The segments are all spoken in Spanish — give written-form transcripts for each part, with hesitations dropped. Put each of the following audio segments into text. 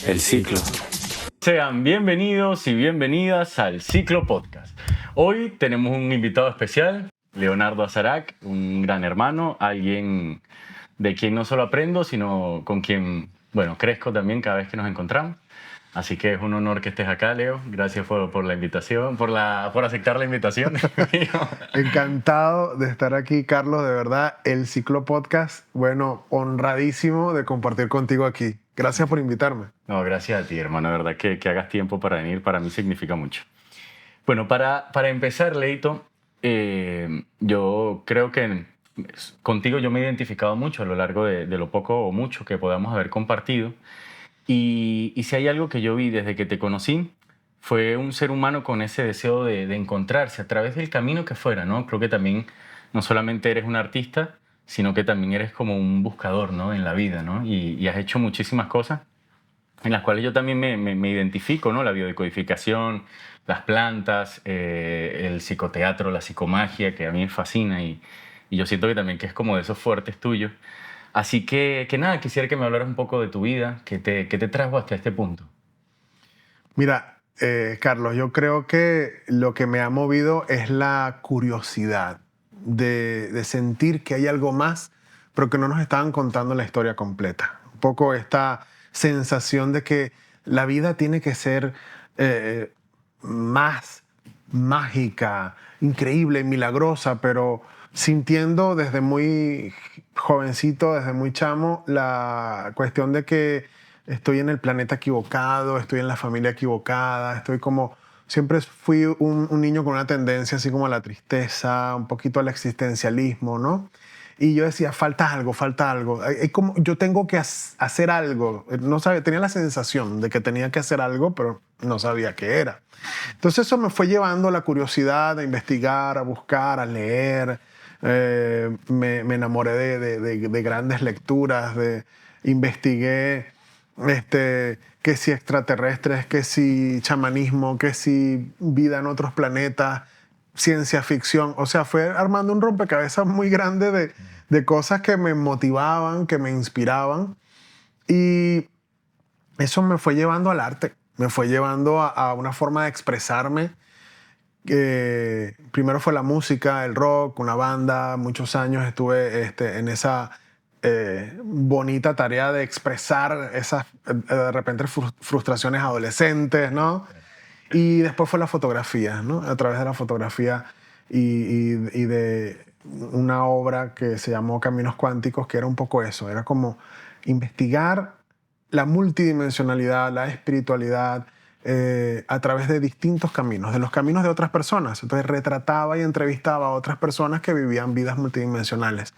El ciclo. Sean bienvenidos y bienvenidas al Ciclo Podcast. Hoy tenemos un invitado especial, Leonardo Azarac, un gran hermano, alguien de quien no solo aprendo, sino con quien, crezco también cada vez que nos encontramos. Así que es un honor que estés acá, Leo. Gracias por la invitación, por aceptar la invitación. Encantado de estar aquí, Carlos, de verdad. El Ciclo Podcast, honradísimo de compartir contigo aquí. Gracias por invitarme. No, gracias a ti, hermano. De verdad que hagas tiempo para venir, para mí significa mucho. Bueno, para empezar, Leito, yo creo que contigo yo me he identificado mucho a lo largo de lo poco o mucho que podamos haber compartido. Y si hay algo que yo vi desde que te conocí, fue un ser humano con ese deseo de encontrarse a través del camino que fuera, ¿no? Creo que también no solamente eres un artista, sino que también eres como un buscador, ¿no? En la vida, ¿no? Y has hecho muchísimas cosas en las cuales yo también me identifico, ¿no? La biodecodificación, las plantas, el psicoteatro, la psicomagia, que a mí me fascina y yo siento que también que es como de esos fuertes tuyos. Así que nada, quisiera que me hablaras un poco de tu vida, qué te trajo hasta este punto. Mira, Carlos, yo creo que lo que me ha movido es la curiosidad de sentir que hay algo más, pero que no nos estaban contando la historia completa. Un poco esta sensación de que la vida tiene que ser más mágica, increíble, milagrosa, pero sintiendo desde muy jovencito, desde muy chamo, la cuestión de que estoy en el planeta equivocado, estoy en la familia equivocada, estoy como... Siempre fui un niño con una tendencia así como a la tristeza, un poquito al existencialismo, ¿no? Y yo decía, falta algo, falta algo. Como, yo tengo que hacer algo. No sabía, tenía la sensación de que tenía que hacer algo, pero no sabía qué era. Entonces eso me fue llevando a la curiosidad, a investigar, a buscar, a leer. Me enamoré de grandes lecturas, investigué que si extraterrestres, que si chamanismo, que si vida en otros planetas, ciencia ficción. O sea, fue armando un rompecabezas muy grande de cosas que me motivaban, que me inspiraban. Y eso me fue llevando al arte, me fue llevando a una forma de expresarme. Primero fue la música, el rock, una banda. Muchos años estuve en esa bonita tarea de expresar esas de repente frustraciones adolescentes, ¿no? Y después fue la fotografía, ¿no? A través de la fotografía y de una obra que se llamó Caminos Cuánticos, que era un poco eso, era como investigar la multidimensionalidad, la espiritualidad, a través de distintos caminos, de los caminos de otras personas. Entonces retrataba y entrevistaba a otras personas que vivían vidas multidimensionales.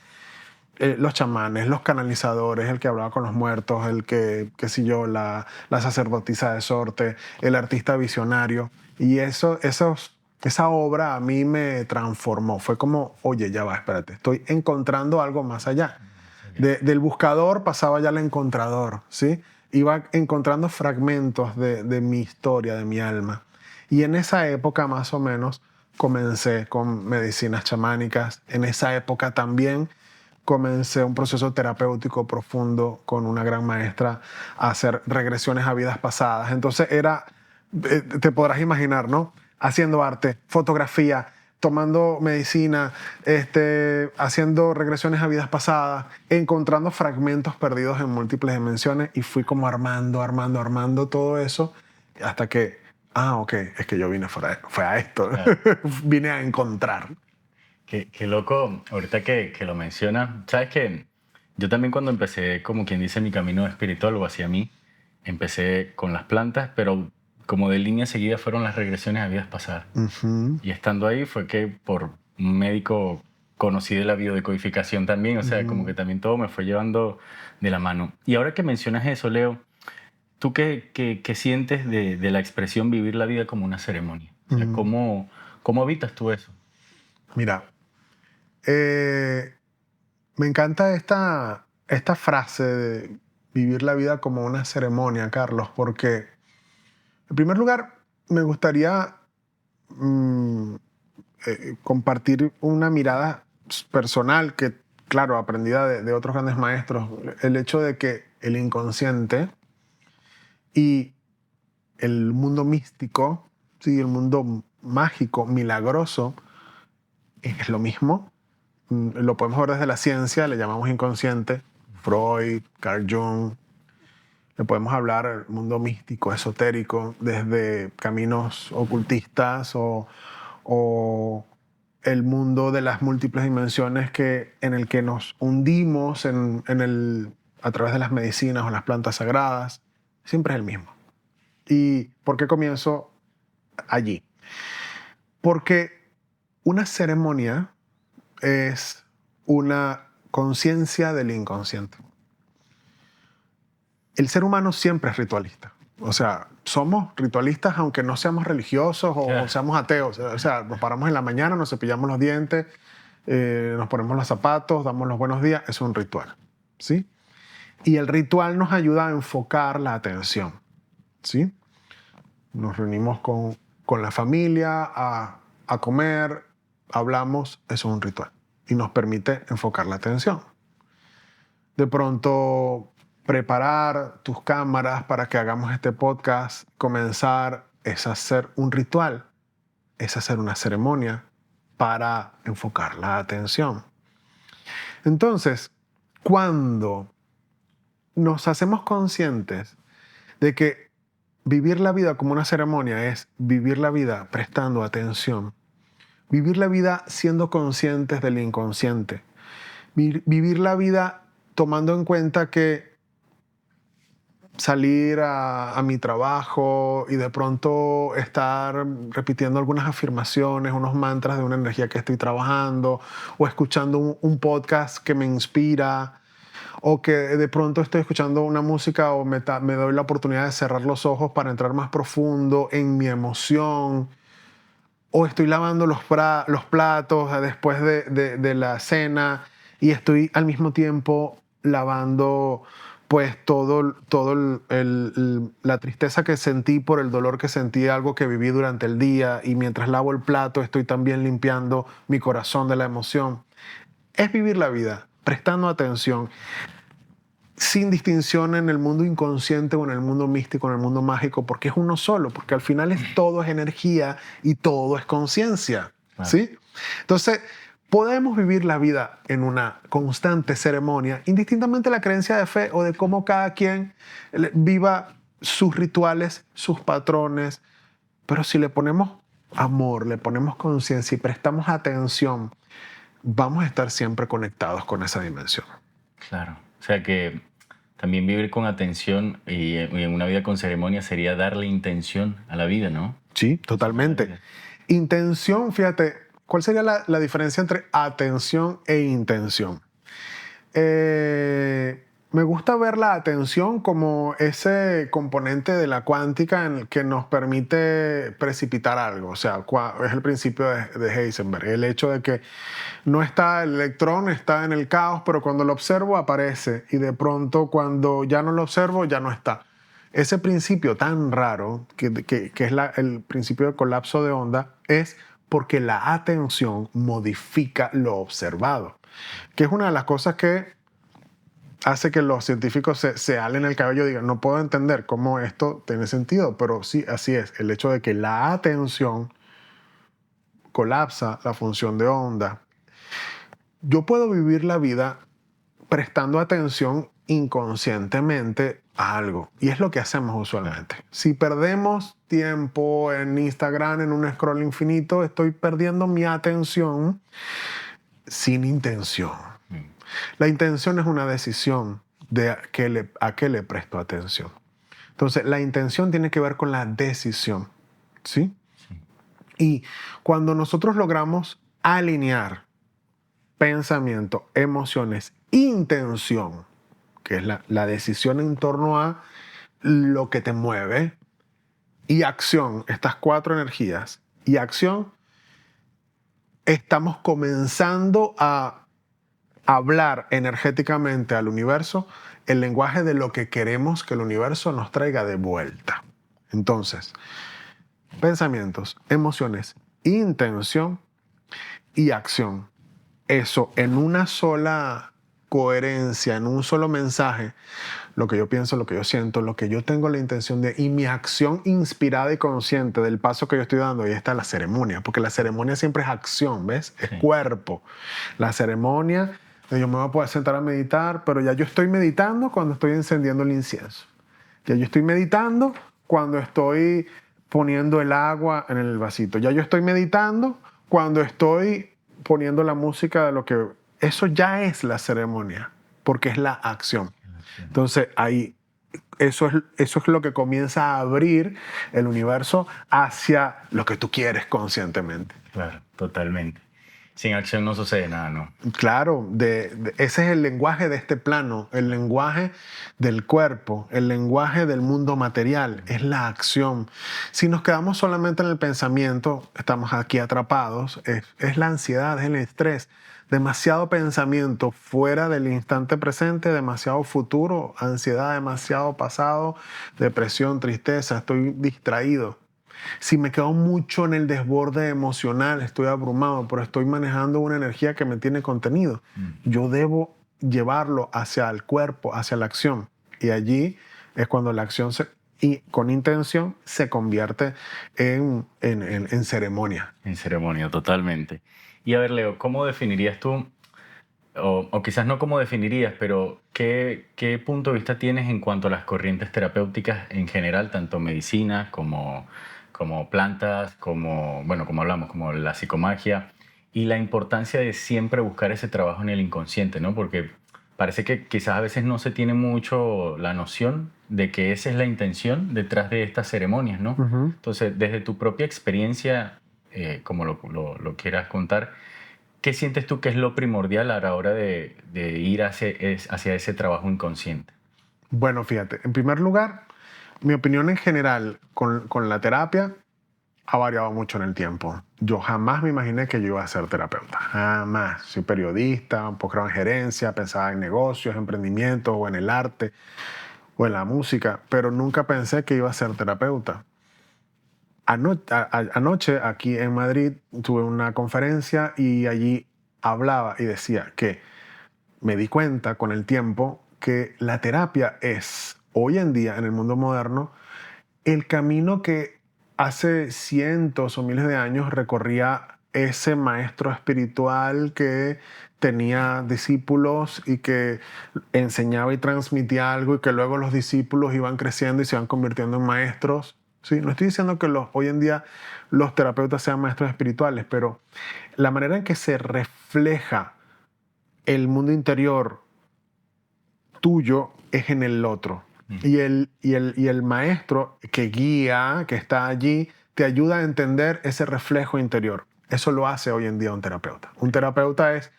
Los chamanes, los canalizadores, el que hablaba con los muertos, el que, qué sé yo, la sacerdotisa de sorte, el artista visionario. Y esa obra a mí me transformó. Fue como, oye, ya va, espérate, estoy encontrando algo más allá. Del buscador pasaba ya al encontrador, ¿sí? Iba encontrando fragmentos de mi historia, de mi alma. Y en esa época, más o menos, comencé con medicinas chamánicas. En esa época también comencé un proceso terapéutico profundo con una gran maestra a hacer regresiones a vidas pasadas. Entonces era, te podrás imaginar, ¿no? Haciendo arte, fotografía, tomando medicina, haciendo regresiones a vidas pasadas, encontrando fragmentos perdidos en múltiples dimensiones y fui como armando todo eso hasta que, ok, es que yo vine fue a esto, Claro. Vine a encontrar. Qué loco, ahorita que lo mencionas. Sabes que yo también cuando empecé, como quien dice, mi camino espiritual o hacia mí, empecé con las plantas, pero como de línea seguida fueron las regresiones a vidas pasadas. Uh-huh. Y estando ahí fue que por un médico conocí de la biodecodificación también, o sea, como que también todo me fue llevando de la mano. Y ahora que mencionas eso, Leo, ¿tú qué sientes de la expresión vivir la vida como una ceremonia? O sea, ¿cómo evitas tú eso? Mira, me encanta esta frase de vivir la vida como una ceremonia, Carlos, porque en primer lugar me gustaría compartir una mirada personal que, claro, aprendida de otros grandes maestros, el hecho de que el inconsciente Y el mundo místico, sí, el mundo mágico, milagroso, es lo mismo. Lo podemos ver desde la ciencia, le llamamos inconsciente. Freud, Carl Jung. Le podemos hablar del mundo místico, esotérico, desde caminos ocultistas o el mundo de las múltiples dimensiones en el que nos hundimos a través de las medicinas o las plantas sagradas. Siempre es el mismo. ¿Y por qué comienzo allí? Porque una ceremonia es una conciencia del inconsciente. El ser humano siempre es ritualista. O sea, somos ritualistas aunque no seamos religiosos o seamos ateos. O sea, nos paramos en la mañana, nos cepillamos los dientes, nos ponemos los zapatos, damos los buenos días. Es un ritual, ¿sí? Y el ritual nos ayuda a enfocar la atención, ¿sí? Nos reunimos con la familia a comer, hablamos, eso es un ritual. Y nos permite enfocar la atención. De pronto, preparar tus cámaras para que hagamos este podcast, comenzar, es hacer un ritual, es hacer una ceremonia para enfocar la atención. Entonces, cuando nos hacemos conscientes de que vivir la vida como una ceremonia es vivir la vida prestando atención, vivir la vida siendo conscientes del inconsciente, vivir la vida tomando en cuenta que salir a mi trabajo y de pronto estar repitiendo algunas afirmaciones, unos mantras de una energía que estoy trabajando, o escuchando un podcast que me inspira, o que de pronto estoy escuchando una música o me doy la oportunidad de cerrar los ojos para entrar más profundo en mi emoción, o estoy lavando los platos después de la cena y estoy al mismo tiempo lavando pues la tristeza que sentí por el dolor que sentí, algo que viví durante el día, y mientras lavo el plato estoy también limpiando mi corazón de la emoción. Es vivir la vida prestando atención, sin distinción en el mundo inconsciente o en el mundo místico, en el mundo mágico, porque es uno solo, porque al final todo es energía y todo es conciencia, ¿sí? Entonces, podemos vivir la vida en una constante ceremonia, indistintamente de la creencia de fe o de cómo cada quien viva sus rituales, sus patrones, pero si le ponemos amor, le ponemos conciencia y prestamos atención, vamos a estar siempre conectados con esa dimensión. Claro. O sea que también vivir con atención y en una vida con ceremonia sería darle intención a la vida, ¿no? Sí, totalmente. Intención, fíjate, ¿cuál sería la diferencia entre atención e intención? Me gusta ver la atención como ese componente de la cuántica en el que nos permite precipitar algo. O sea, es el principio de Heisenberg. El hecho de que no está el electrón, está en el caos, pero cuando lo observo aparece. Y de pronto cuando ya no lo observo, ya no está. Ese principio tan raro, que es el principio de colapso de onda, es porque la atención modifica lo observado. Que es una de las cosas que hace que los científicos se alen el cabello y digan, no puedo entender cómo esto tiene sentido, pero sí, así es. El hecho de que la atención colapsa la función de onda. Yo puedo vivir la vida prestando atención inconscientemente a algo, y es lo que hacemos usualmente. Si perdemos tiempo en Instagram, en un scroll infinito, estoy perdiendo mi atención sin intención. La intención es una decisión de a qué le presto atención. Entonces, la intención tiene que ver con la decisión, ¿sí? Y cuando nosotros logramos alinear pensamiento, emociones, intención, que es la decisión en torno a lo que te mueve, y acción, estas 4 energías, y acción, estamos comenzando a hablar energéticamente al universo el lenguaje de lo que queremos que el universo nos traiga de vuelta. Entonces, pensamientos, emociones, intención y acción. Eso en una sola coherencia en un solo mensaje, lo que yo pienso, lo que yo siento, lo que yo tengo la intención de, y mi acción inspirada y consciente del paso que yo estoy dando, y está la ceremonia, porque la ceremonia siempre es acción, ¿ves? Es Sí. cuerpo. La ceremonia, yo me voy a poder sentar a meditar, pero ya yo estoy meditando cuando estoy encendiendo el incienso. Ya yo estoy meditando cuando estoy poniendo el agua en el vasito. Ya yo estoy meditando cuando estoy poniendo la música de lo que... Eso ya es la ceremonia, porque es la acción. Entonces, ahí, eso es lo que comienza a abrir el universo hacia lo que tú quieres conscientemente. Claro, totalmente. Sin acción no sucede nada, ¿no? Claro, ese es el lenguaje de este plano, el lenguaje del cuerpo, el lenguaje del mundo material, es la acción. Si nos quedamos solamente en el pensamiento, estamos aquí atrapados, es la ansiedad, es el estrés. Demasiado pensamiento fuera del instante presente, demasiado futuro, ansiedad, demasiado pasado, depresión, tristeza, estoy distraído. Si me quedo mucho en el desborde emocional, estoy abrumado, pero estoy manejando una energía que me tiene contenido. Yo debo llevarlo hacia el cuerpo, hacia la acción. Y allí es cuando la acción y con intención se convierte en ceremonia. En ceremonia, totalmente. Y a ver, Leo, ¿cómo definirías tú, o quizás no cómo definirías, pero qué punto de vista tienes en cuanto a las corrientes terapéuticas en general, tanto medicina como plantas, bueno, como hablamos, como la psicomagia, y la importancia de siempre buscar ese trabajo en el inconsciente, ¿no? Porque parece que quizás a veces no se tiene mucho la noción de que esa es la intención detrás de estas ceremonias, ¿no? Entonces, desde tu propia experiencia, como lo quieras contar, ¿qué sientes tú que es lo primordial a la hora de ir hacia ese trabajo inconsciente? Bueno, fíjate, en primer lugar, mi opinión en general con la terapia ha variado mucho en el tiempo. Yo jamás me imaginé que yo iba a ser terapeuta. Jamás. Soy periodista, un posgrado en gerencia, pensaba en negocios, emprendimientos o en el arte o en la música, pero nunca pensé que iba a ser terapeuta. Anoche aquí en Madrid tuve una conferencia y allí hablaba y decía que me di cuenta con el tiempo que la terapia es, hoy en día, en el mundo moderno, el camino que hace cientos o miles de años recorría ese maestro espiritual que tenía discípulos y que enseñaba y transmitía algo y que luego los discípulos iban creciendo y se iban convirtiendo en maestros. Sí, no estoy diciendo que hoy en día los terapeutas sean maestros espirituales, pero la manera en que se refleja el mundo interior tuyo es en el otro. Y el maestro que guía, que está allí, te ayuda a entender ese reflejo interior. Eso lo hace hoy en día un terapeuta. Un terapeuta es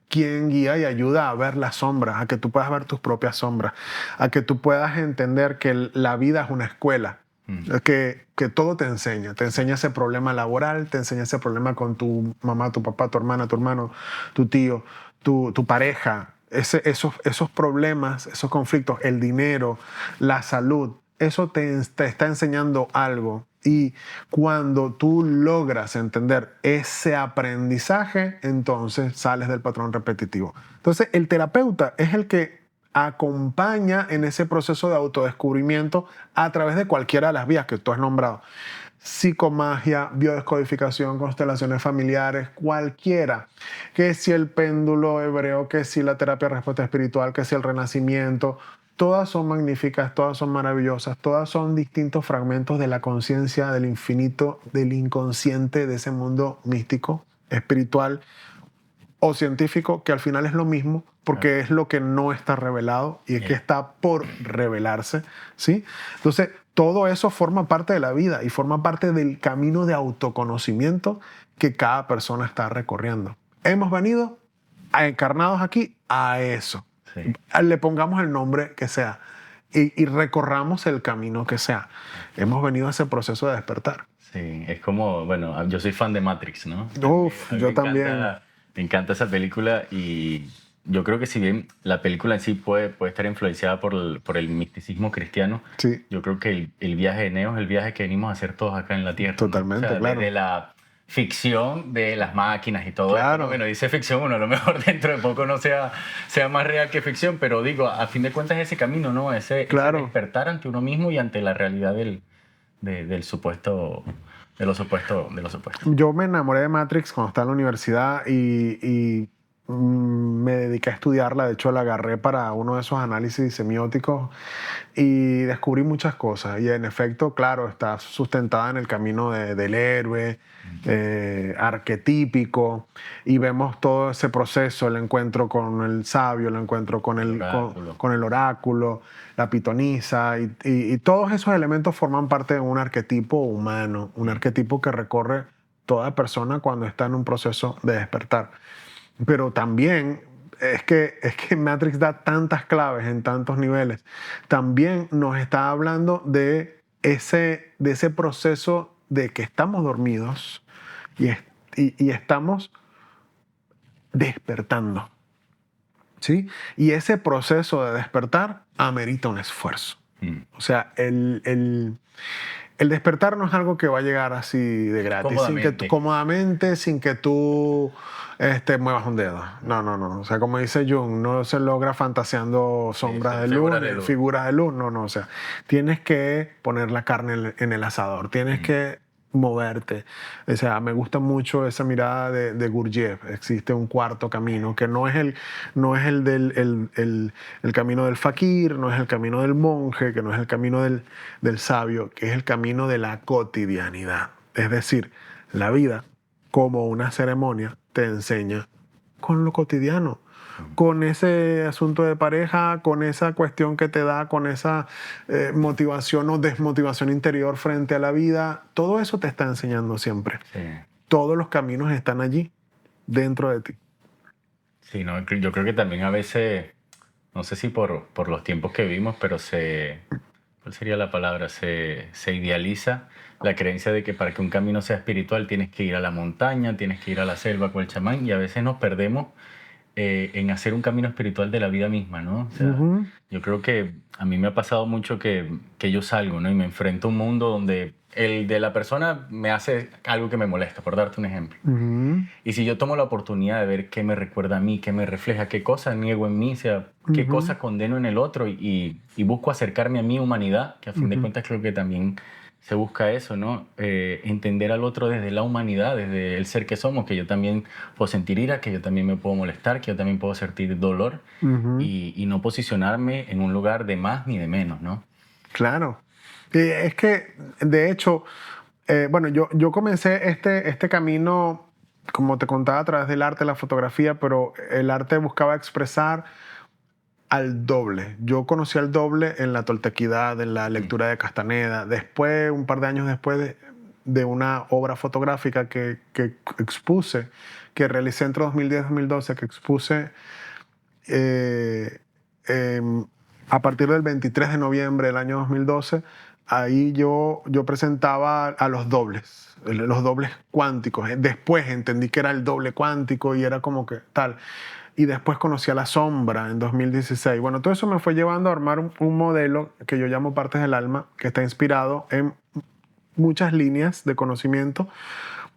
quien guía y ayuda a ver las sombras, a que tú puedas ver tus propias sombras, a que tú puedas entender que la vida es una escuela, que todo te enseña ese problema laboral, te enseña ese problema con tu mamá, tu papá, tu hermana, tu hermano, tu tío, tu pareja, esos problemas, esos conflictos, el dinero, la salud, eso te está enseñando algo. Y cuando tú logras entender ese aprendizaje, entonces sales del patrón repetitivo. Entonces, el terapeuta es el que acompaña en ese proceso de autodescubrimiento a través de cualquiera de las vías que tú has nombrado. Psicomagia, biodescodificación, constelaciones familiares, cualquiera. Que si el péndulo hebreo, que si la terapia de respuesta espiritual, que si el renacimiento, todas son magníficas, todas son maravillosas, todas son distintos fragmentos de la conciencia, del infinito, del inconsciente, de ese mundo místico, espiritual o científico, que al final es lo mismo, porque es lo que no está revelado y es que está por revelarse, ¿sí? Entonces, todo eso forma parte de la vida y forma parte del camino de autoconocimiento que cada persona está recorriendo. Hemos venido encarnados aquí a eso. Sí. Le pongamos el nombre que sea y recorramos el camino que sea. Hemos venido a ese proceso de despertar. Sí, es como, bueno, yo soy fan de Matrix, ¿no? Uf, yo también. Me encanta esa película y yo creo que si bien la película en sí puede estar influenciada por el misticismo cristiano, Sí. yo creo que el viaje de Neo es el viaje que venimos a hacer todos acá en la Tierra, ¿no? Totalmente, O sea, claro. ficción de las máquinas y todo esto, Claro. ¿no? Bueno, dice ficción, uno a lo mejor dentro de poco no sea más real que ficción, pero digo, a fin de cuentas ese camino, ¿no? Ese Claro. despertar ante uno mismo y ante la realidad del supuesto, de lo supuesto, de lo supuesto. Yo me enamoré de Matrix cuando estaba en la universidad me dediqué a estudiarla. De hecho, la agarré para uno de esos análisis semióticos y descubrí muchas cosas. Y en efecto, claro, está sustentada en el camino del héroe arquetípico, y vemos todo ese proceso, el encuentro con el sabio, el encuentro con con el oráculo, la pitonisa, y todos esos elementos forman parte de un arquetipo humano, un arquetipo que recorre toda persona cuando está en un proceso de despertar. Pero también es que Matrix da tantas claves en tantos niveles. También nos está hablando de ese proceso de que estamos dormidos y estamos despertando, ¿sí? Y ese proceso de despertar amerita un esfuerzo. O sea, el despertar no es algo que va a llegar así de gratis, cómodamente, sin que tú muevas un dedo. No, no, no. O sea, como dice Jung, no se logra fantaseando sombras de luz, figuras de luz. No, no. O sea, tienes que poner la carne en el asador, tienes que moverte. O sea, me gusta mucho esa mirada de Gurdjieff. Existe un cuarto camino que no es el camino del fakir, no es el camino del monje, que no es el camino del sabio, que es el camino de la cotidianidad. Es decir, la vida, como una ceremonia, te enseña con lo cotidiano, con ese asunto de pareja, con esa cuestión que te da, con esa motivación o desmotivación interior frente a la vida. Todo eso te está enseñando siempre. Sí. Todos los caminos están allí, dentro de ti. Sí, no, yo creo que también a veces, no sé si por los tiempos que vivimos, pero ¿cuál sería la palabra? Se idealiza la creencia de que para que un camino sea espiritual tienes que ir a la montaña, tienes que ir a la selva con el chamán, y a veces nos perdemos en hacer un camino espiritual de la vida misma, ¿no? O sea, yo creo que a mí me ha pasado mucho que yo salgo, ¿no? Y me enfrento a un mundo donde el de la persona me hace algo que me molesta, por darte un ejemplo. Y si yo tomo la oportunidad de ver qué me recuerda a mí, qué me refleja, qué cosa niego en mí, o sea, qué cosa condeno en el otro, y busco acercarme a mi humanidad, que a fin de cuentas creo que también se busca eso, ¿no? Entender al otro desde la humanidad, desde el ser que somos, que yo también puedo sentir ira, que yo también me puedo molestar, que yo también puedo sentir dolor, y no posicionarme en un lugar de más ni de menos, ¿no? Claro. Es que, de hecho, bueno, yo comencé este camino, como te contaba, a través del arte, la fotografía, pero el arte buscaba expresar al doble. Yo conocí al doble en la toltequidad, en la lectura de Castaneda. Después, un par de años después de una obra fotográfica que expuse, que realicé entre 2010-2012, que expuse a partir del 23 de noviembre del año 2012, ahí yo presentaba a los dobles cuánticos. Después entendí que era el doble cuántico y era como que tal. Y después conocí a la sombra en 2016. Bueno, todo eso me fue llevando a armar un modelo que yo llamo Partes del Alma, que está inspirado en muchas líneas de conocimiento,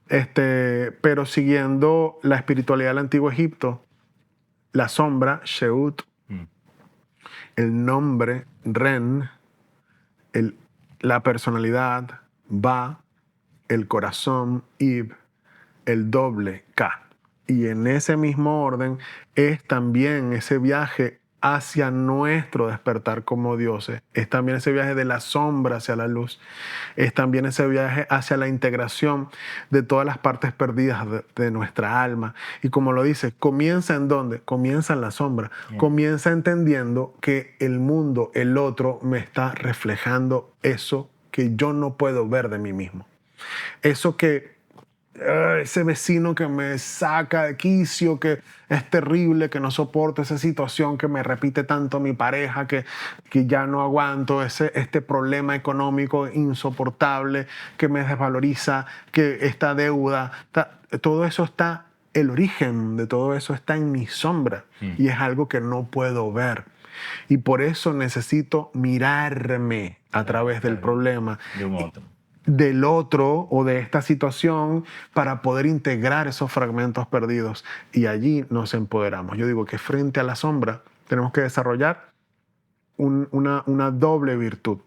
pero siguiendo la espiritualidad del Antiguo Egipto. La sombra, Sheut, el nombre, Ren, la personalidad, Ba, el corazón, Ib, el doble, Ka. Y en ese mismo orden es también ese viaje hacia nuestro despertar como dioses. Es también ese viaje de la sombra hacia la luz. Es también ese viaje hacia la integración de todas las partes perdidas de nuestra alma. Y como lo dice, ¿comienza en dónde? Comienza en la sombra. Comienza entendiendo que el mundo, el otro, me está reflejando eso que yo no puedo ver de mí mismo. Eso que ese vecino que me saca de quicio, que es terrible, que no soporto esa situación que me repite tanto mi pareja, que ya no aguanto, este problema económico insoportable que me desvaloriza, que esta deuda, todo eso está, el origen de todo eso está en mi sombra y es algo que no puedo ver. Y por eso necesito mirarme a través del problema. De un otro. del otro o de esta situación para poder integrar esos fragmentos perdidos. Y allí nos empoderamos. Yo digo que frente a la sombra tenemos que desarrollar una doble virtud.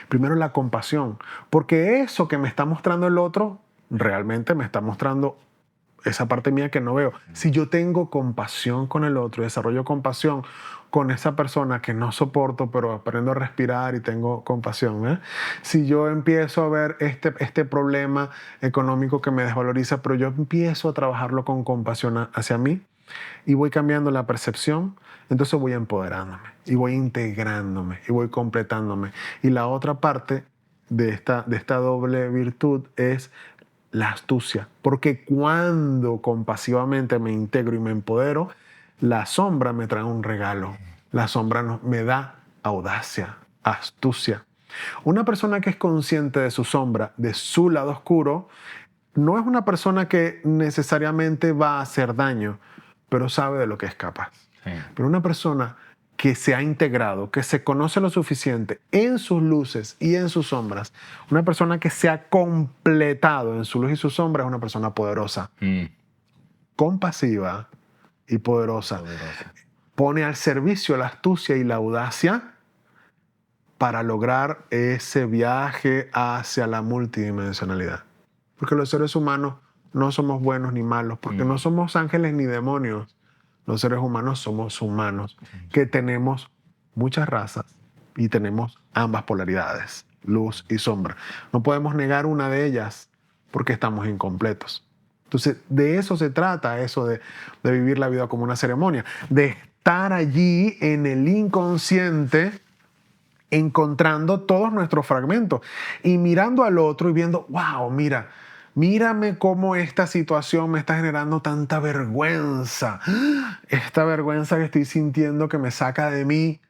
Primero, la compasión, porque eso que me está mostrando el otro realmente me está mostrando esa parte mía que no veo. Si yo tengo compasión con el otro, desarrollo compasión con esa persona que no soporto, pero aprendo a respirar y tengo compasión. Si yo empiezo a ver este problema económico que me desvaloriza, pero yo empiezo a trabajarlo con compasión hacia mí y voy cambiando la percepción, entonces voy empoderándome y voy integrándome y voy completándome. Y la otra parte de esta doble virtud es la astucia, porque cuando compasivamente me integro y me empodero, la sombra me trae un regalo. La sombra me da audacia, astucia. Una persona que es consciente de su sombra, de su lado oscuro, no es una persona que necesariamente va a hacer daño, pero sabe de lo que es capaz. Sí. Pero una persona que se ha integrado, que se conoce lo suficiente en sus luces y en sus sombras, una persona que se ha completado en su luz y su sombra, es una persona poderosa, compasiva y poderosa. Pone al servicio la astucia y la audacia para lograr ese viaje hacia la multidimensionalidad. Porque los seres humanos no somos buenos ni malos, porque no somos ángeles ni demonios. Los seres humanos somos humanos que tenemos muchas razas y tenemos ambas polaridades, luz y sombra. No podemos negar una de ellas porque estamos incompletos. Entonces, de eso se trata, eso de vivir la vida como una ceremonia, de estar allí en el inconsciente encontrando todos nuestros fragmentos y mirando al otro y viendo, wow, mírame cómo esta situación me está generando tanta vergüenza. Esta vergüenza que estoy sintiendo que me saca de mí.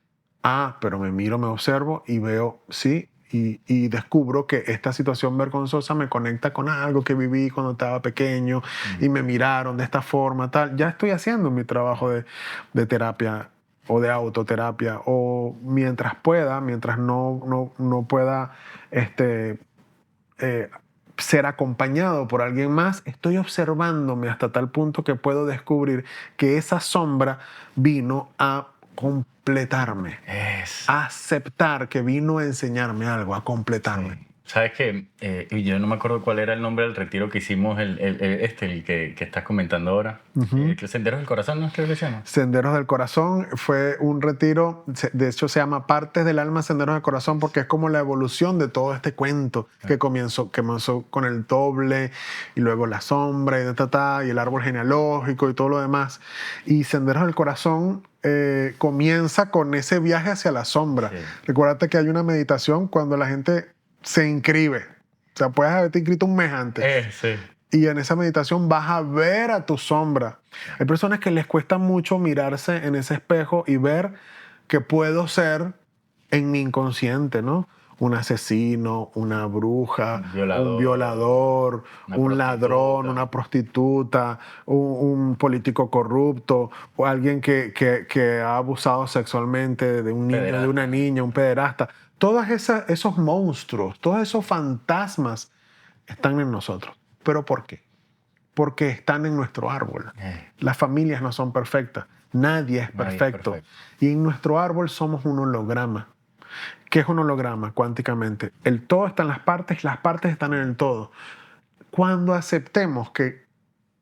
Pero me miro, me observo y veo, sí, y descubro que esta situación vergonzosa me conecta con algo que viví cuando estaba pequeño y me miraron de esta forma, tal. Ya estoy haciendo mi trabajo de terapia o de autoterapia, o mientras pueda, mientras no pueda ser acompañado por alguien más, estoy observándome hasta tal punto que puedo descubrir que esa sombra vino a completarme, a aceptar que vino a enseñarme algo, a completarme. Sí. ¿Sabes qué? Yo no me acuerdo cuál era el nombre del retiro que hicimos, el que estás comentando ahora. Senderos del Corazón, ¿no es que se llama? Senderos del Corazón fue un retiro, de hecho se llama Partes del Alma, Senderos del Corazón, porque es como la evolución de todo este cuento que comenzó con el doble y luego la sombra y el árbol genealógico y todo lo demás. Y Senderos del Corazón comienza con ese viaje hacia la sombra. Sí. Recuérdate que hay una meditación cuando la gente se inscribe. O sea, puedes haberte inscrito un mes antes. Sí. Y en esa meditación vas a ver a tu sombra. Hay personas que les cuesta mucho mirarse en ese espejo y ver que puedo ser en mi inconsciente, ¿no? Un asesino, una bruja, un violador, un ladrón, una prostituta, un político corrupto, o alguien que ha abusado sexualmente de un niño, de una niña, un pederasta. Todos esos monstruos, todos esos fantasmas están en nosotros. ¿Pero por qué? Porque están en nuestro árbol. Las familias no son perfectas. Nadie es perfecto. Y en nuestro árbol somos un holograma. ¿Qué es un holograma cuánticamente? El todo está en las partes están en el todo. Cuando aceptemos que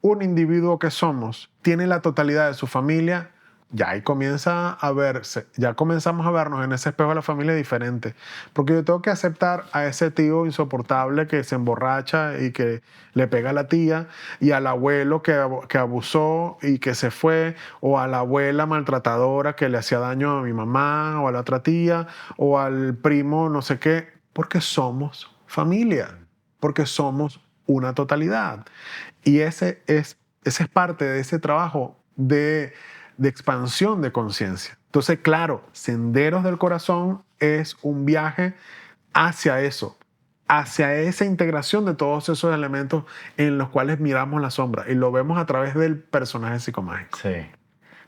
un individuo que somos tiene la totalidad de su familia, ya ahí comienza a verse, ya comenzamos a vernos en ese espejo de la familia diferente. Porque yo tengo que aceptar a ese tío insoportable que se emborracha y que le pega a la tía, y al abuelo que abusó y que se fue, o a la abuela maltratadora que le hacía daño a mi mamá, o a la otra tía, o al primo no sé qué, porque somos familia, porque somos una totalidad. Y ese es parte de ese trabajo de expansión de conciencia. Entonces, claro, Senderos del Corazón es un viaje hacia eso, hacia esa integración de todos esos elementos en los cuales miramos la sombra y lo vemos a través del personaje psicomágico. Sí.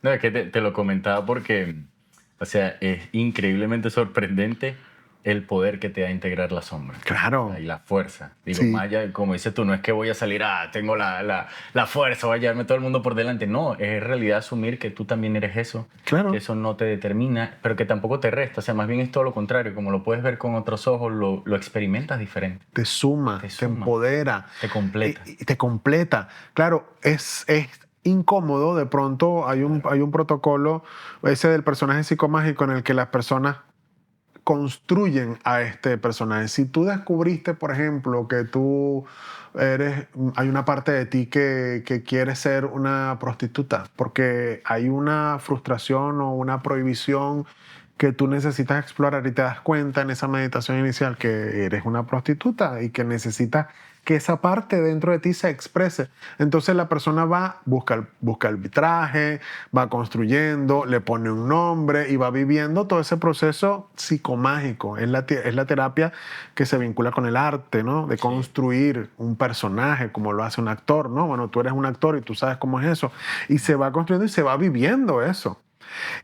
No, es que te lo comentaba porque, o sea, es increíblemente sorprendente el poder que te da integrar la sombra. Claro. O sea, y la fuerza. Digo, Sí. más allá, como dices tú, no es que voy a salir, tengo la fuerza, voy a llevarme todo el mundo por delante. No, es en realidad asumir que tú también eres eso, Claro. que eso no te determina, pero que tampoco te resta. O sea, más bien es todo lo contrario. Como lo puedes ver con otros ojos, lo experimentas diferente. Te suma, te empodera. Te completa. Y te completa. Claro, es incómodo. De pronto hay un protocolo, ese del personaje psicomágico, en el que las personas construyen a este personaje. Si tú descubriste, por ejemplo, que hay una parte de ti que quiere ser una prostituta, porque hay una frustración o una prohibición que tú necesitas explorar y te das cuenta en esa meditación inicial que eres una prostituta y que necesitas que esa parte dentro de ti se exprese. Entonces la persona busca arbitraje, va construyendo, le pone un nombre y va viviendo todo ese proceso psicomágico. Es la terapia que se vincula con el arte, ¿no? De construir un personaje como lo hace un actor, ¿no? Bueno, tú eres un actor y tú sabes cómo es eso. Y se va construyendo y se va viviendo eso.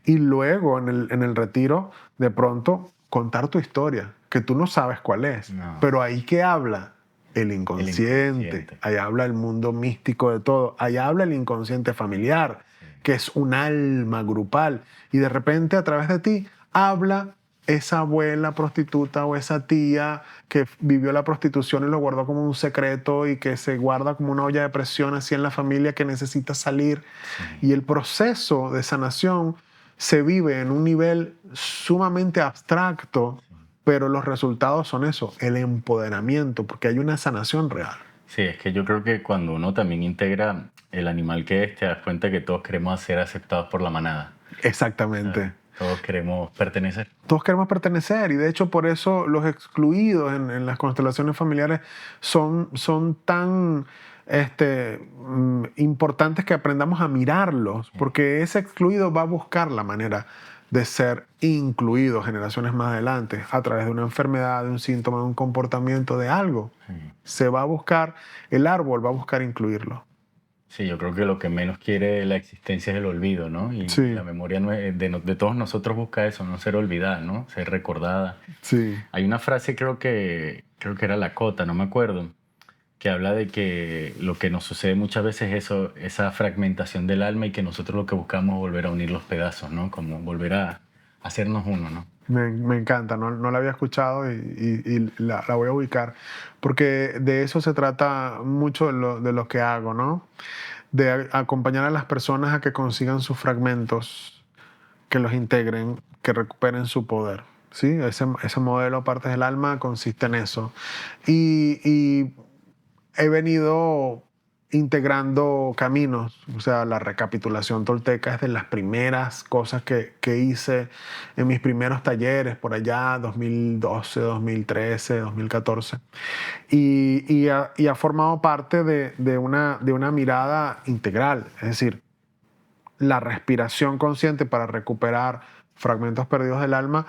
Y luego en el retiro, de pronto, contar tu historia, que tú no sabes cuál es. No. Pero ahí que habla el inconsciente. Ahí habla el mundo místico de todo. Ahí habla el inconsciente familiar, que es un alma grupal. Y de repente, a través de ti, habla esa abuela prostituta o esa tía que vivió la prostitución y lo guardó como un secreto y que se guarda como una olla de presión así en la familia que necesita salir. Y el proceso de sanación se vive en un nivel sumamente abstracto, pero los resultados son eso, el empoderamiento, porque hay una sanación real. Sí, es que yo creo que cuando uno también integra el animal que es, te das cuenta que todos queremos ser aceptados por la manada. Exactamente. Todos queremos pertenecer. Todos queremos pertenecer y de hecho por eso los excluidos en las constelaciones familiares son tan importantes que aprendamos a mirarlos, porque ese excluido va a buscar la manera de ser incluido generaciones más adelante a través de una enfermedad, de un síntoma, de un comportamiento, de algo. Se va a buscar, el árbol va a buscar incluirlo. Sí, yo creo que lo que menos quiere la existencia es el olvido, ¿no? Y la memoria de todos nosotros busca eso, no ser olvidada, ¿no? Ser recordada. Sí. Hay una frase, creo que era Lakota, no me acuerdo, que habla de que lo que nos sucede muchas veces es eso, esa fragmentación del alma y que nosotros lo que buscamos es volver a unir los pedazos, ¿no? Como volver a hacernos uno, ¿no? Me encanta, no la había escuchado y la voy a ubicar, porque de eso se trata mucho de lo que hago, ¿no? De acompañar a las personas a que consigan sus fragmentos, que los integren, que recuperen su poder, ¿sí? Ese modelo Partes del Alma consiste en eso. Y he venido integrando caminos, o sea, la recapitulación tolteca es de las primeras cosas que hice en mis primeros talleres, por allá, 2012, 2013, 2014, y ha formado parte de una mirada integral, es decir, la respiración consciente para recuperar fragmentos perdidos del alma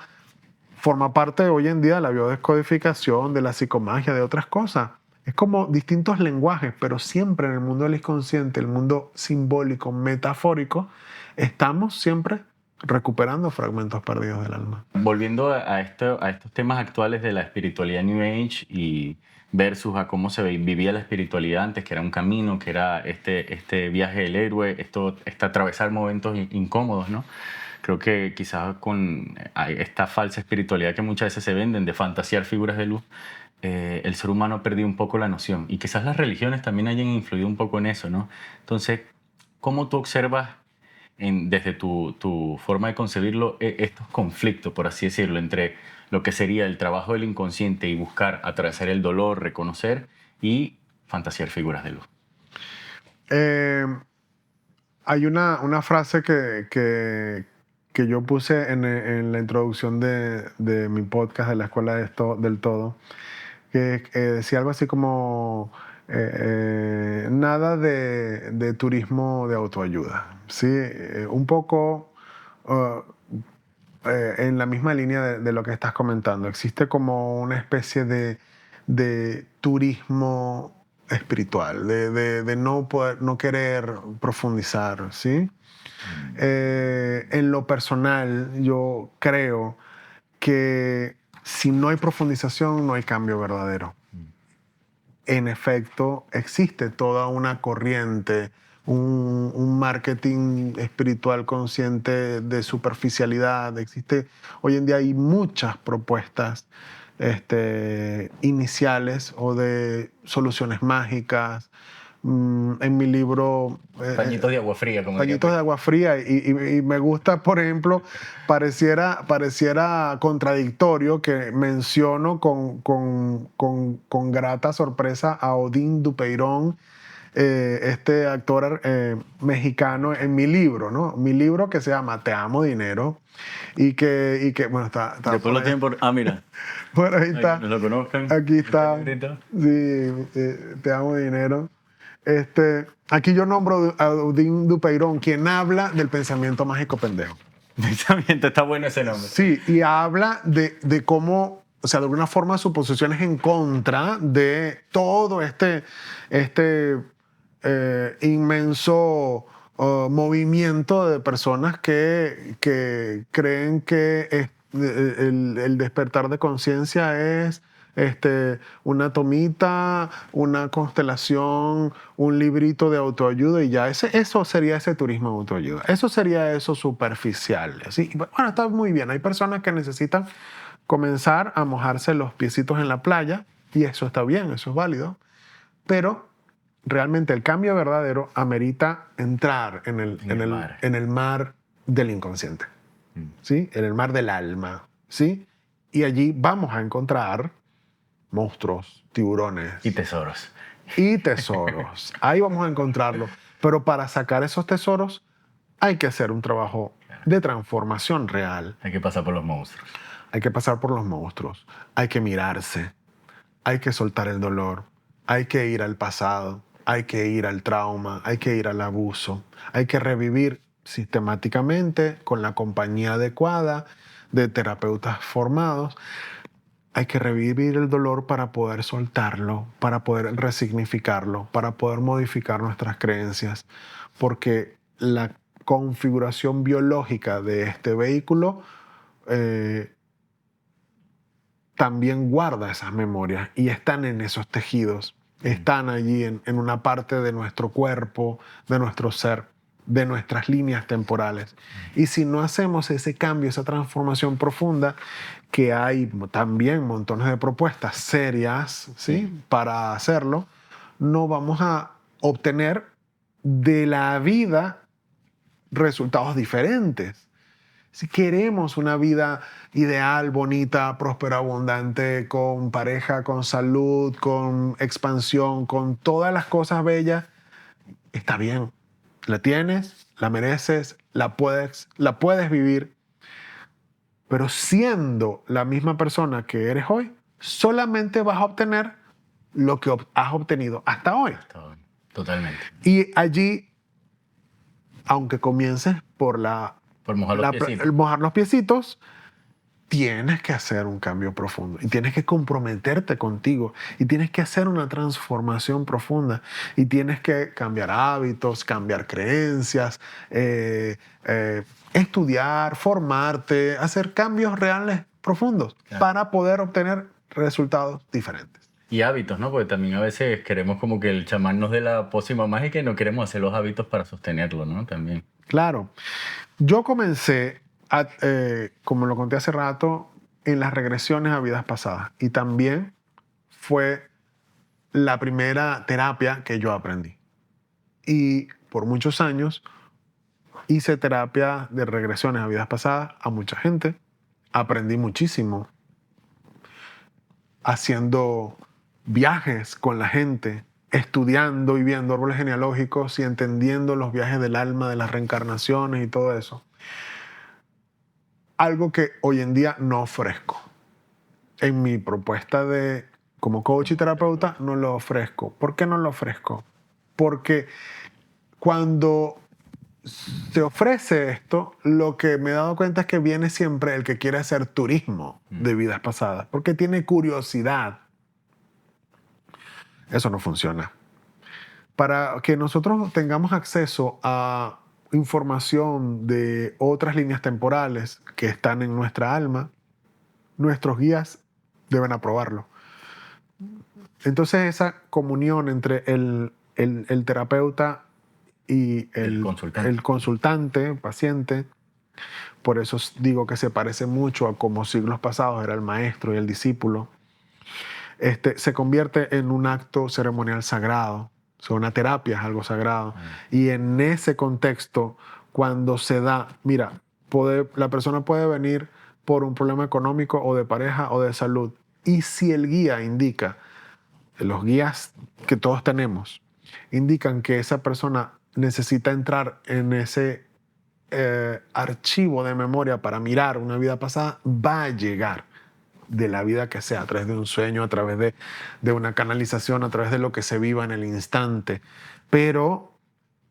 forma parte hoy en día de la biodescodificación, de la psicomagia, de otras cosas. Es como distintos lenguajes, pero siempre en el mundo del inconsciente, el mundo simbólico, metafórico, estamos siempre recuperando fragmentos perdidos del alma. Volviendo a estos temas actuales de la espiritualidad New Age y versus a cómo se vivía la espiritualidad antes, que era un camino, que era este viaje del héroe, atravesar momentos incómodos, ¿no? Creo que quizás con esta falsa espiritualidad que muchas veces se venden de fantasear figuras de luz, el ser humano ha perdido un poco la noción. Y quizás las religiones también hayan influido un poco en eso, ¿no? Entonces, ¿cómo tú observas desde tu forma de concebirlo estos conflictos, por así decirlo, entre lo que sería el trabajo del inconsciente y buscar atravesar el dolor, reconocer y fantasear figuras de luz? Hay una frase que yo puse en la introducción de mi podcast de la Escuela del Todo, que decía algo así como nada de turismo de autoayuda, ¿sí? Un poco en la misma línea de lo que estás comentando. Existe como una especie de turismo espiritual, de no querer profundizar, ¿sí? En lo personal, yo creo que Si no hay profundización, no hay cambio verdadero. En efecto, existe toda una corriente, un marketing espiritual consciente de superficialidad. Hoy en día hay muchas propuestas iniciales o de soluciones mágicas. En mi libro... Pañitos de agua fría, como diría. Pañitos de agua fría. Y me gusta, por ejemplo, pareciera contradictorio que menciono con grata sorpresa a Odín Dupeirón, este actor mexicano, en mi libro, ¿no? Mi libro que se llama Te amo, dinero. Bueno, está Después lo tienen por... Ah, mira. por ahí está. No lo conozcan. Aquí está. Sí, Te amo, dinero. Aquí yo nombro a Odín Dupeirón, quien habla del pensamiento mágico pendejo. Pensamiento, está bueno ese nombre. Sí, y habla de cómo, o sea, de alguna forma su posición es en contra de todo este inmenso movimiento de personas que creen que el despertar de conciencia es una tomita, una constelación, un librito de autoayuda y ya. Eso sería ese turismo de autoayuda. Eso sería eso superficial. ¿Sí? Bueno, está muy bien. Hay personas que necesitan comenzar a mojarse los piecitos en la playa y eso está bien, eso es válido. Pero realmente el cambio verdadero amerita entrar en el mar del inconsciente, ¿sí? En el mar del alma, ¿sí? Y allí vamos a encontrar monstruos, tiburones. Y tesoros. Y tesoros. Ahí vamos a encontrarlo. Pero para sacar esos tesoros hay que hacer un trabajo de transformación real. Hay que pasar por los monstruos. Hay que pasar por los monstruos. Hay que mirarse. Hay que soltar el dolor. Hay que ir al pasado. Hay que ir al trauma. Hay que ir al abuso. Hay que revivir sistemáticamente con la compañía adecuada de terapeutas formados. Hay que revivir el dolor para poder soltarlo, para poder resignificarlo, para poder modificar nuestras creencias, porque la configuración biológica de este vehículo también guarda esas memorias y están en esos tejidos, están allí en una parte de nuestro cuerpo, de nuestro ser, de nuestras líneas temporales. Y si no hacemos ese cambio, esa transformación profunda, que hay también montones de propuestas serias, ¿sí? Para hacerlo, no vamos a obtener de la vida resultados diferentes. Si queremos una vida ideal, bonita, próspera, abundante, con pareja, con salud, con expansión, con todas las cosas bellas, está bien. La tienes, la mereces, la puedes vivir, pero siendo la misma persona que eres hoy, solamente vas a obtener lo que has obtenido hasta hoy. Totalmente. Y allí, aunque comiences por mojar los piecitos, tienes que hacer un cambio profundo y tienes que comprometerte contigo y tienes que hacer una transformación profunda y tienes que cambiar hábitos, cambiar creencias, estudiar, formarte, hacer cambios reales profundos para poder obtener resultados diferentes. Y hábitos, ¿no? Porque también a veces queremos como que el chamán nos dé la pócima mágica y no queremos hacer los hábitos para sostenerlo, ¿no? También. Claro. Yo comencé, como lo conté hace rato, en las regresiones a vidas pasadas. Y también fue la primera terapia que yo aprendí. Y por muchos años hice terapia de regresiones a vidas pasadas a mucha gente. Aprendí muchísimo haciendo viajes con la gente, estudiando y viendo árboles genealógicos y entendiendo los viajes del alma, de las reencarnaciones y todo eso. Algo que hoy en día no ofrezco. En mi propuesta como coach y terapeuta no lo ofrezco. ¿Por qué no lo ofrezco? Porque cuando se ofrece esto, lo que me he dado cuenta es que viene siempre el que quiere hacer turismo de vidas pasadas, porque tiene curiosidad. Eso no funciona. Para que nosotros tengamos acceso a información de otras líneas temporales que están en nuestra alma, nuestros guías deben aprobarlo. Entonces esa comunión entre el terapeuta y el consultante, paciente, por eso digo que se parece mucho a como siglos pasados era el maestro y el discípulo, se convierte en un acto ceremonial sagrado. O sea, una terapia es algo sagrado. Y en ese contexto, cuando se da, mira, la persona puede venir por un problema económico o de pareja o de salud. Y si el guía indica, los guías que todos tenemos, indican que esa persona necesita entrar en ese archivo de memoria para mirar una vida pasada, va a llegar de la vida que sea, a través de un sueño, a través de una canalización, a través de lo que se viva en el instante. Pero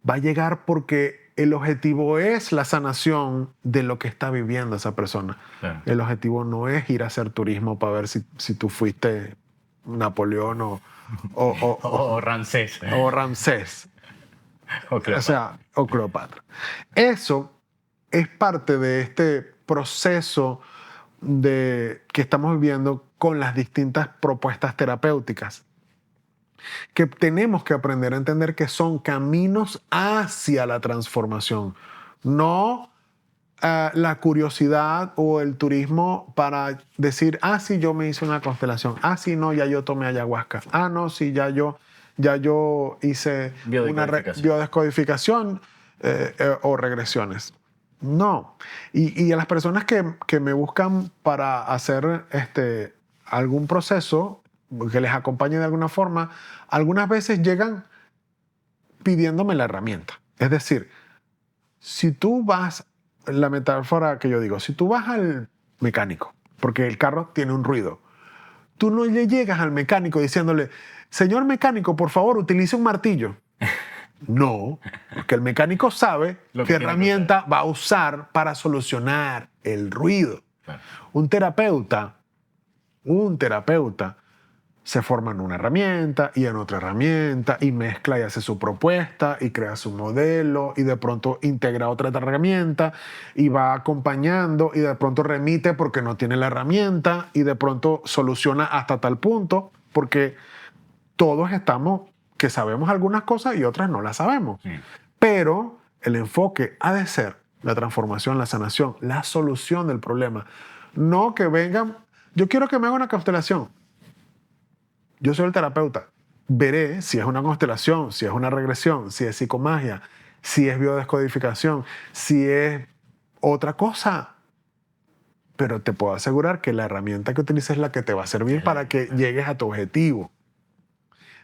va a llegar porque el objetivo es la sanación de lo que está viviendo esa persona. Claro. El objetivo no es ir a hacer turismo para ver si tú fuiste Napoleón o Ramsés. O Ramsés. O Cleopatra. O sea, o Cleopatra. Eso es parte de este proceso que estamos viviendo con las distintas propuestas terapéuticas, que tenemos que aprender a entender que son caminos hacia la transformación, no la curiosidad o el turismo para decir, sí, yo me hice una constelación, sí, no, ya yo tomé ayahuasca, no, sí, ya yo hice una biodescodificación o regresiones. No. Y a las personas que me buscan para hacer algún proceso que les acompañe de alguna forma, algunas veces llegan pidiéndome la herramienta. Es decir, si tú vas, la metáfora que yo digo, si tú vas al mecánico, porque el carro tiene un ruido, tú no le llegas al mecánico diciéndole, señor mecánico, por favor, utilice un martillo. No, porque el mecánico sabe qué herramienta va a usar para solucionar el ruido. Claro. Un terapeuta se forma en una herramienta y en otra herramienta y mezcla y hace su propuesta y crea su modelo y de pronto integra otra herramienta y va acompañando y de pronto remite porque no tiene la herramienta y de pronto soluciona hasta tal punto porque todos estamos que sabemos algunas cosas y otras no las sabemos. Sí. Pero el enfoque ha de ser la transformación, la sanación, la solución del problema. No que vengan, yo quiero que me haga una constelación. Yo soy el terapeuta. Veré si es una constelación, si es una regresión, si es psicomagia, si es biodescodificación, si es otra cosa. Pero te puedo asegurar que la herramienta que utilices es la que te va a servir para que llegues a tu objetivo.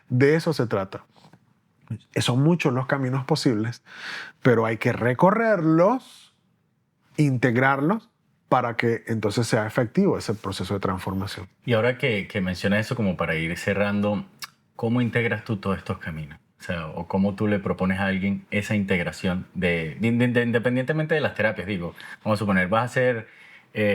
De eso se trata. Son muchos los caminos posibles, pero hay que recorrerlos, integrarlos, para que entonces sea efectivo ese proceso de transformación. Y ahora que mencionas eso, como para ir cerrando, ¿cómo integras tú todos estos caminos? O sea, o cómo tú le propones a alguien esa integración, independientemente de las terapias, digo, vamos a suponer, vas a hacer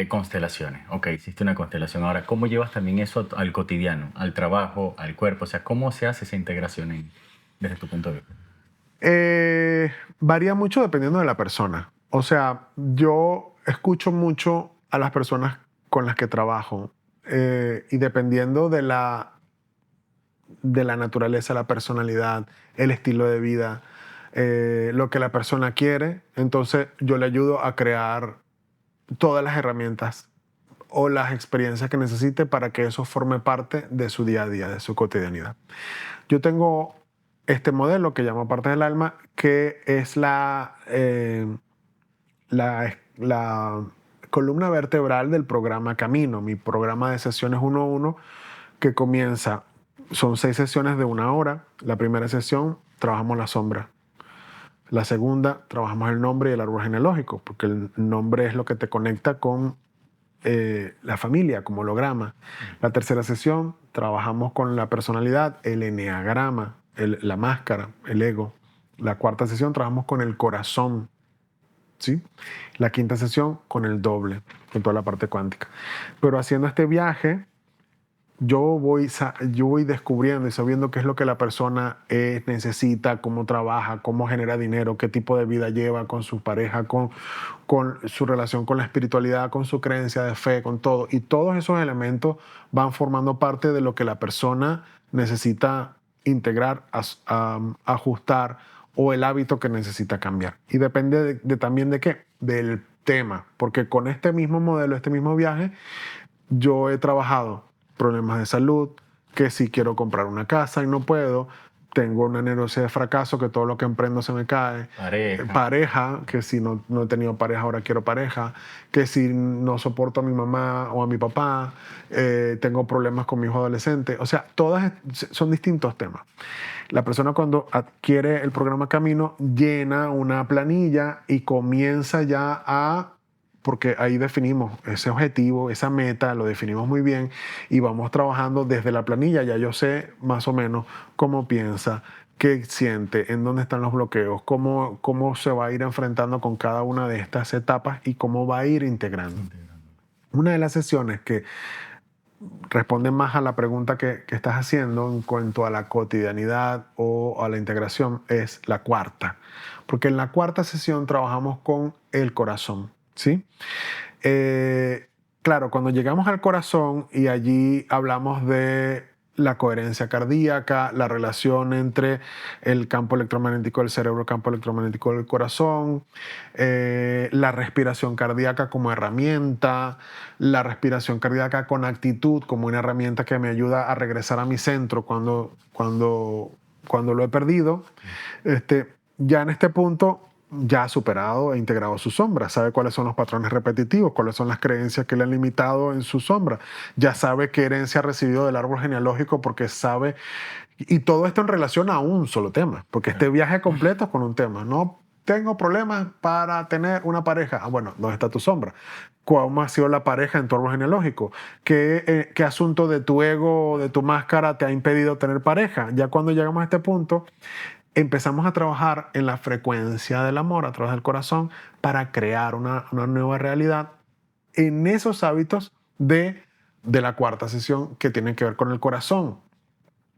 constelaciones. Ok, hiciste una constelación. Ahora, ¿cómo llevas también eso al cotidiano, al trabajo, al cuerpo? O sea, ¿cómo se hace esa integración desde tu punto de vista? Varía mucho dependiendo de la persona. O sea, yo escucho mucho a las personas con las que trabajo y dependiendo de la naturaleza, la personalidad, el estilo de vida, lo que la persona quiere, entonces yo le ayudo a crear todas las herramientas o las experiencias que necesite para que eso forme parte de su día a día, de su cotidianidad. Yo tengo este modelo que llamo Partes del Alma, que es la columna vertebral del programa Camino, mi programa de sesiones 1 a 1, que comienza, son 6 sesiones de 1 hora. La primera sesión trabajamos la sombra. La segunda trabajamos el nombre y el árbol genealógico, porque el nombre es lo que te conecta con la familia como holograma. La tercera sesión trabajamos con la personalidad, el eneagrama, la máscara, el ego. La cuarta sesión trabajamos con el corazón, ¿sí? La quinta sesión con el doble, con toda la parte cuántica. Pero haciendo este viaje yo voy descubriendo y sabiendo qué es lo que la persona necesita, cómo trabaja, cómo genera dinero, qué tipo de vida lleva con su pareja, con su relación con la espiritualidad, con su creencia de fe, con todo. Y todos esos elementos van formando parte de lo que la persona necesita integrar, ajustar o el hábito que necesita cambiar. Y depende también de qué, del tema, porque con este mismo modelo, este mismo viaje, yo he trabajado problemas de salud, que si quiero comprar una casa y no puedo, tengo una neurosis de fracaso, que todo lo que emprendo se me cae. Pareja. Pareja, que si no he tenido pareja, ahora quiero pareja. Que si no soporto a mi mamá o a mi papá, tengo problemas con mi hijo adolescente. O sea, todas son distintos temas. La persona cuando adquiere el programa Camino llena una planilla y comienza ya porque ahí definimos ese objetivo, esa meta, lo definimos muy bien y vamos trabajando desde la planilla. Ya yo sé más o menos cómo piensa, qué siente, en dónde están los bloqueos, cómo se va a ir enfrentando con cada una de estas etapas y cómo va a ir integrando. Una de las sesiones que responde más a la pregunta que estás haciendo en cuanto a la cotidianidad o a la integración es la cuarta, porque en la cuarta sesión trabajamos con el corazón, ¿sí? Claro, cuando llegamos al corazón y allí hablamos de la coherencia cardíaca, la relación entre el campo electromagnético del cerebro, el campo electromagnético del corazón, la respiración cardíaca como herramienta, la respiración cardíaca con actitud como una herramienta que me ayuda a regresar a mi centro cuando lo he perdido. Ya en este punto ya ha superado e integrado su sombra, sabe cuáles son los patrones repetitivos, cuáles son las creencias que le han limitado en su sombra, ya sabe qué herencia ha recibido del árbol genealógico porque sabe, y todo esto en relación a un solo tema, porque este viaje completo es con un tema, no tengo problemas para tener una pareja. Ah, bueno, ¿dónde está tu sombra? ¿Cómo ha sido la pareja en tu árbol genealógico? ¿Qué asunto de tu ego, de tu máscara te ha impedido tener pareja? Ya cuando llegamos a este punto, empezamos a trabajar en la frecuencia del amor a través del corazón para crear una nueva realidad en esos hábitos de la cuarta sesión que tienen que ver con el corazón.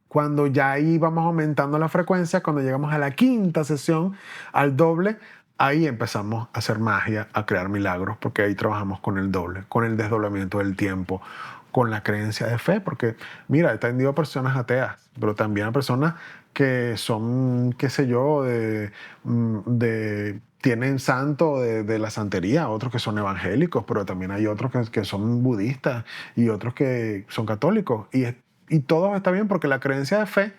Cuando ya ahí vamos aumentando la frecuencia, cuando llegamos a la quinta sesión, al doble, ahí empezamos a hacer magia, a crear milagros, porque ahí trabajamos con el doble, con el desdoblamiento del tiempo, con la creencia de fe, porque mira, he atendido a personas ateas, pero también a personas que son, qué sé yo, tienen santo de la santería, otros que son evangélicos, pero también hay otros que son budistas y otros que son católicos. Y todo está bien porque la creencia de fe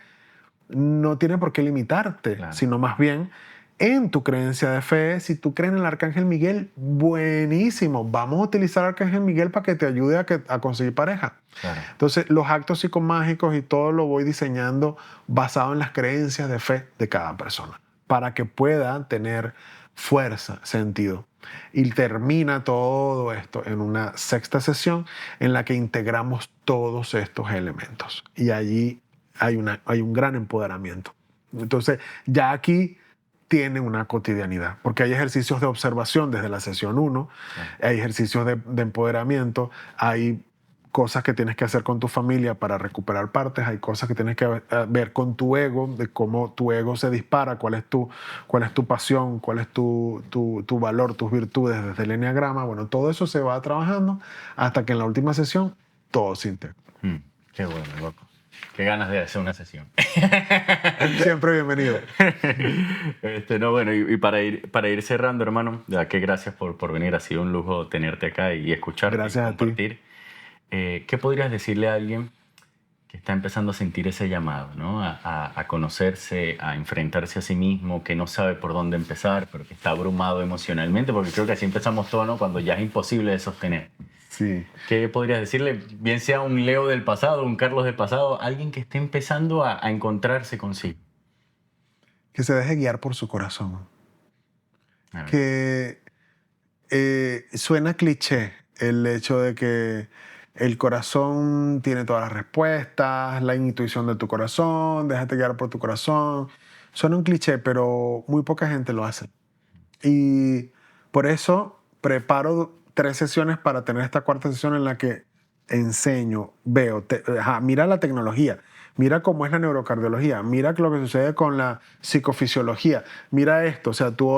no tiene por qué limitarte, Claro. sino más bien en tu creencia de fe, si tú crees en el Arcángel Miguel, buenísimo, vamos a utilizar al Arcángel Miguel para que te ayude a conseguir pareja. Claro. Entonces, los actos psicomágicos y todo lo voy diseñando basado en las creencias de fe de cada persona, para que pueda tener fuerza, sentido. Y termina todo esto en una sexta sesión en la que integramos todos estos elementos. Y allí hay un gran empoderamiento. Entonces, ya aquí tiene una cotidianidad, porque hay ejercicios de observación desde la sesión 1, hay ejercicios de empoderamiento, hay cosas que tienes que hacer con tu familia para recuperar partes, hay cosas que tienes que ver con tu ego, de cómo tu ego se dispara, cuál es tu pasión, cuál es tu valor, tus virtudes desde el enneagrama. Bueno, todo eso se va trabajando hasta que en la última sesión todo se integra. Qué bueno, loco. Qué ganas de hacer una sesión. Siempre bienvenido. No, bueno, y para ir cerrando, hermano, de verdad que gracias por venir. Ha sido un lujo tenerte acá y escucharte. Gracias y a ti. compartir. ¿Qué podrías decirle a alguien que está empezando a sentir ese llamado, ¿no? A conocerse, a enfrentarse a sí mismo, que no sabe por dónde empezar, pero que está abrumado emocionalmente? Porque creo que así empezamos todos, ¿no? Cuando ya es imposible de sostener. Sí. ¿Qué podrías decirle? Bien sea un Leo del pasado, un Carlos del pasado, alguien que esté empezando a encontrarse consigo. Que se deje guiar por su corazón. A ver. Que suena cliché el hecho de que el corazón tiene todas las respuestas, la intuición de tu corazón, déjate guiar por tu corazón. Suena un cliché, pero muy poca gente lo hace. Y por eso preparo 3 sesiones para tener esta cuarta sesión en la que enseño, veo, mira la tecnología, mira cómo es la neurocardiología, mira lo que sucede con la psicofisiología, mira esto, o sea, tu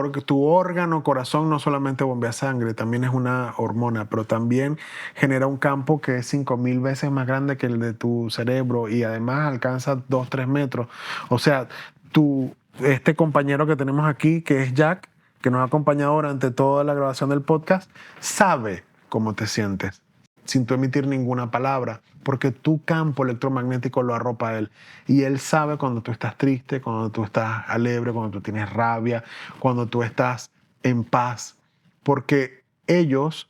órgano corazón no solamente bombea sangre, también es una hormona, pero también genera un campo que es 5000 veces más grande que el de tu cerebro y además alcanza 2-3 metros. O sea, este compañero que tenemos aquí, que es Jack, que nos ha acompañado durante toda la grabación del podcast, sabe cómo te sientes sin tú emitir ninguna palabra, porque tu campo electromagnético lo arropa a él. Y él sabe cuando tú estás triste, cuando tú estás alegre, cuando tú tienes rabia, cuando tú estás en paz, porque ellos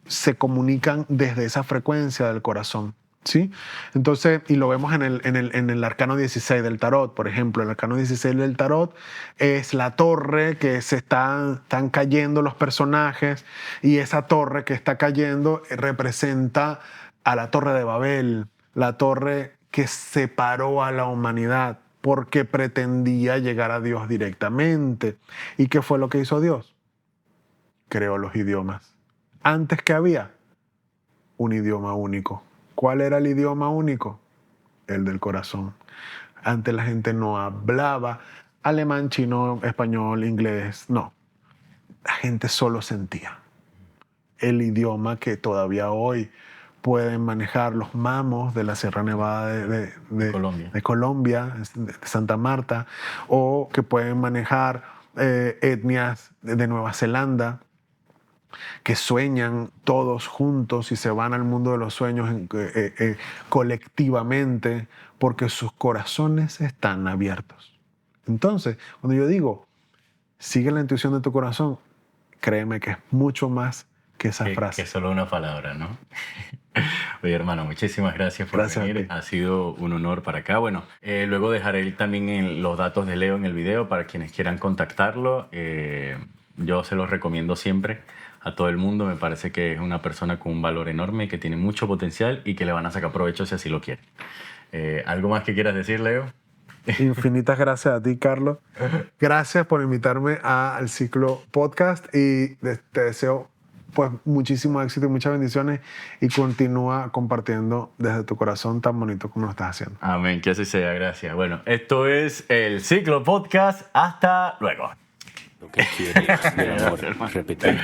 se comunican desde esa frecuencia del corazón. ¿Sí? Entonces, y lo vemos en el arcano 16 del tarot, por ejemplo. El arcano 16 del tarot es la torre que están cayendo los personajes, y esa torre que está cayendo representa a la torre de Babel, la torre que separó a la humanidad porque pretendía llegar a Dios directamente. ¿Y qué fue lo que hizo Dios? Creó los idiomas. Antes que había un idioma único. ¿Cuál era el idioma único? El del corazón. Antes la gente no hablaba alemán, chino, español, inglés, no. La gente solo sentía. El idioma que todavía hoy pueden manejar los mamos de la Sierra Nevada de Colombia, de Santa Marta, o que pueden manejar etnias de Nueva Zelanda, que sueñan todos juntos y se van al mundo de los sueños colectivamente porque sus corazones están abiertos. Entonces, cuando yo digo, sigue la intuición de tu corazón, créeme que es mucho más que esa frase. Que solo una palabra, ¿no? Oye, hermano, muchísimas gracias por venir. Ha sido un honor para acá. Bueno, luego dejaré también los datos de Leo en el video para quienes quieran contactarlo. Yo se los recomiendo siempre a todo el mundo. Me parece que es una persona con un valor enorme, que tiene mucho potencial y que le van a sacar provecho si así lo quieren. ¿Algo más que quieras decir, Leo? Infinitas gracias a ti, Carlos. Gracias por invitarme al Ciclo Podcast y te deseo pues muchísimo éxito y muchas bendiciones, y continúa compartiendo desde tu corazón tan bonito como lo estás haciendo. Amén, que así sea, gracias. Bueno, esto es el Ciclo Podcast. Hasta luego. Lo que quieres, mi amor, repetir.